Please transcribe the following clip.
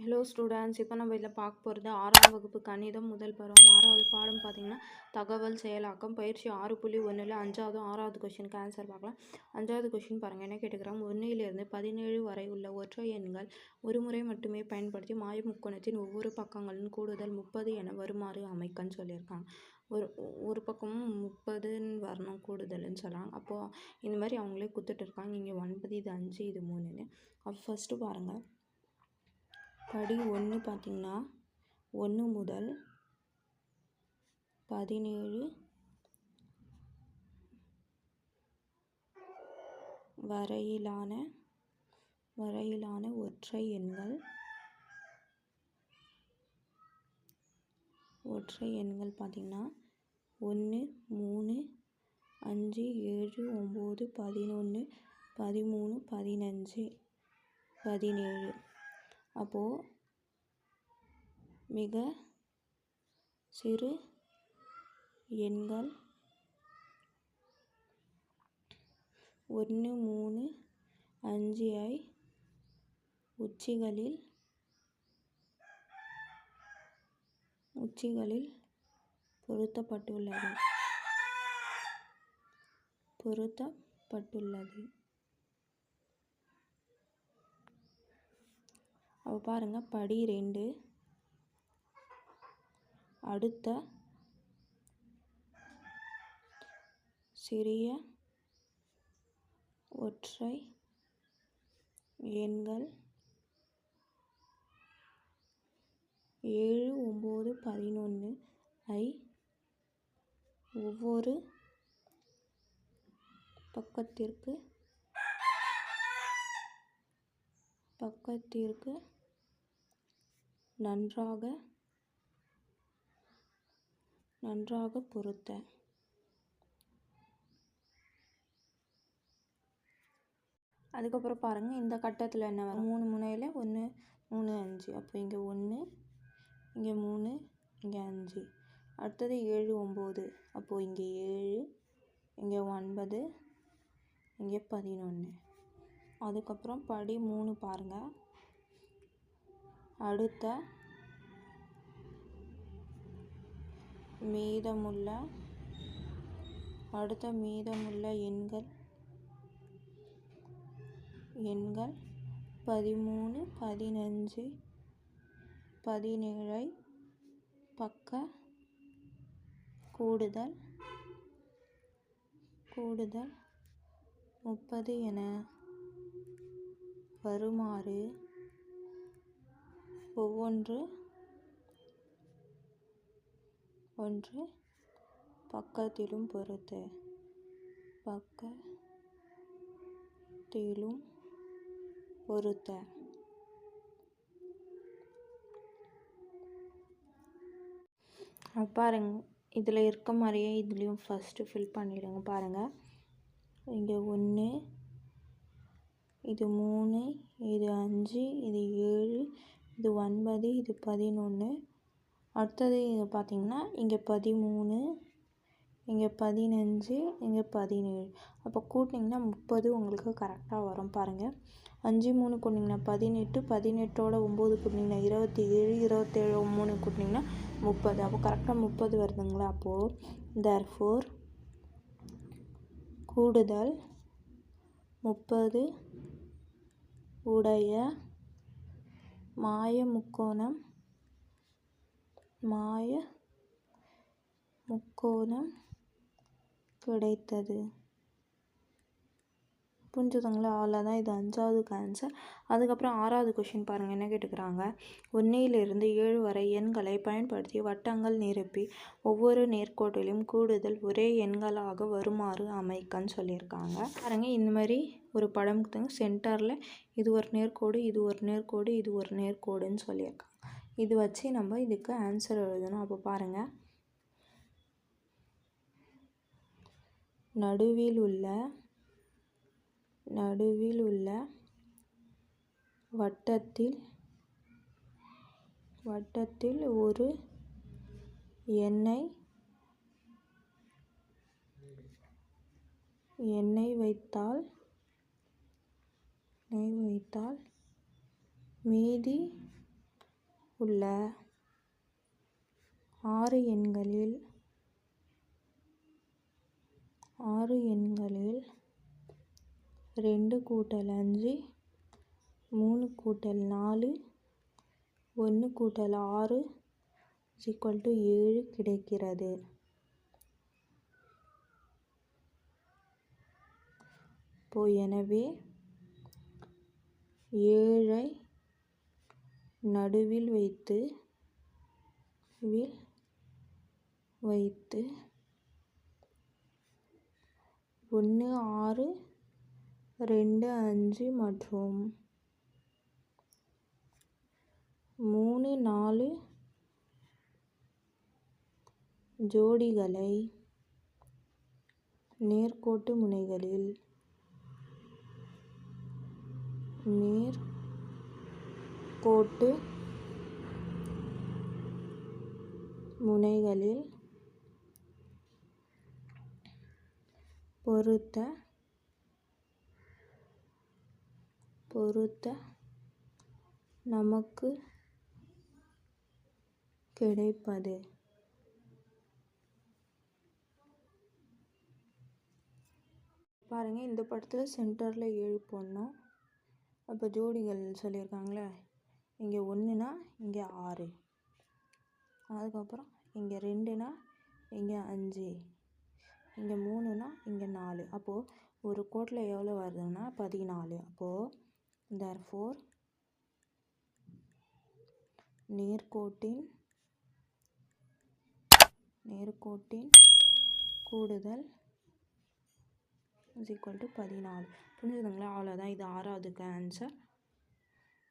Hello students, இப்போ நம்ம இதில் பார்க்க போகிறது 6ஆம் வகுப்பு கணிதம் முதல் பருவம் 6வது பாடம் பார்த்திங்கன்னா தகவல் செயலாக்கம் பயிற்சி 6.1ல் 5வது 6வது கொஷினுக்கு ஆன்சர் பார்க்கலாம். 5வது கொஷின் பாருங்கள், என்ன கேட்டுக்கிறாங்க. 1லிருந்து 17 வரை உள்ள ஒற்றை எண்கள் ஒரு முறை மட்டுமே பயன்படுத்தி மாய முக்கோணத்தின் ஒவ்வொரு பக்கங்களின் கூடுதல் 30 என வருமாறு அமைக்கன்னு சொல்லியிருக்காங்க. ஒரு பக்கமும் 30ன்னு வரணும் கூடுதல்னு சொல்கிறாங்க. அப்போது இந்த மாதிரி அவங்களே கொடுத்துட்டு இருக்காங்க. இங்கே 9, இது 5, இது 3ன்னு. அப்போ ஃபஸ்ட்டு பாருங்கள், படி 1 பார்த்திங்கன்னா 1 முதல் 17 வரையிலான ஒற்றை எண்கள் பார்த்திங்கன்னா 1, 3, 5, 7, 9, 11, 13, 15, 17. அப்போது மிக சிறு எண்கள் 1, 3, 5 ஐ உச்சிகளில் பொருத்தப்பட்டுள்ளது. அப்போ பாருங்கள், படி 2 அடுத்த சிறிய ஒற்றை எண்கள் 7, 9, 11 ஐ ஒவ்வொரு பக்கத்திற்கு நன்றாக பொருத்த. அதுக்கப்புறம் பாருங்கள், இந்த கட்டத்தில் என்ன வரும். 3 முனையில் 1, 3, 5. அப்போ இங்கே 1, இங்கே 3, இங்கே 5. அடுத்தது 7, 9. அப்போது இங்கே 7, இங்கே 9, இங்கே 11. அதுக்கப்புறம் படி 3 பாருங்கள், அடுத்த மீதமுள்ள எண்கள் 13, 15, 17 ஐ பக்க கூடுதல் 30 என வருமாறு ஒவ்வொரு பக்கத்திலும் பொருத்த. பாருங்க, இதில் இருக்க மாதிரியே இதுலேயும் ஃபஸ்ட்டு ஃபில் பண்ணிவிடுங்க. பாருங்கள், இங்கே 1, இது 3, இது 5, இது 7, இது 9, இது 11. அடுத்தது இது பார்த்திங்கன்னா இங்கே 13, இங்கே 15, இங்கே 17. அப்போ கூட்டிங்கன்னா 30 உங்களுக்கு கரெக்டாக வரும். பாருங்கள், 5, 3 கூட்டிங்கன்னா 18, 18ஓட 9 கூட்டிங்கன்னா 27, 27 3 கூட்டிங்கன்னா 30. அப்போ கரெக்டாக 30 வருதுங்களா. அப்போது therefore கூடுதல் 30 உடைய மாய முக்கோணம் கிடைத்தது. புரிஞ்சுதுங்களா. அவ்வளோதான், இது 5வது ஆன்சர். அதுக்கப்புறம் 6வது கொஷின் பாருங்கள், என்ன கேட்டுக்கிறாங்க. 1லிருந்து 7 வரை எண்களை பயன்படுத்தி வட்டங்கள் நிரப்பி ஒவ்வொரு நேர்கோட்டிலும் கூடுதல் ஒரே எண்களாக வருமாறு அமைக்கன்னு சொல்லியிருக்காங்க. பாருங்கள், இந்த மாதிரி ஒரு படம் சென்டரில் இது ஒரு நேர்கோடு, இது ஒரு நேர்கோடு, இது ஒரு நேர்கோடுன்னு சொல்லியிருக்காங்க. இது வச்சு நம்ம இதுக்கு ஆன்சர் எழுதணும். அப்போ பாருங்கள், நடுவில் உள்ள வட்டத்தில் ஒரு எண்ணை வைத்தால் மீதி உள்ள 6 எண்களில் 2 கூட்டல் 5 3 கூட்டல் 4 1 கூட்டல் 6 7 கிடைக்கிறது. எனவே 7ஐ நடுவில் வைத்து 1 6 2 5 மற்றும் 3 4 ஜோடிகளை நேர்கோட்டு முனைகளில் பொருத்த நமக்கு கிடைப்பது. பாருங்கள், இந்த படத்தில் சென்டரில் 7 போடணும். அப்போ ஜோடிகள் சொல்லியிருக்காங்களே, இங்கே 1னா இங்கே 6, அதுக்கப்புறம் இங்கே 2னா இங்கே 5, இங்கே 3னா இங்கே 4. அப்போது ஒரு கோட்டில் எவ்வளோ வருதுன்னா 14. அப்போது therefore நேர்கோட்டின் கூடுதல் = 14. புரிஞ்சுதுங்களா? அவ்வளோதான். இது 6வதுக்கு ஆன்சர்.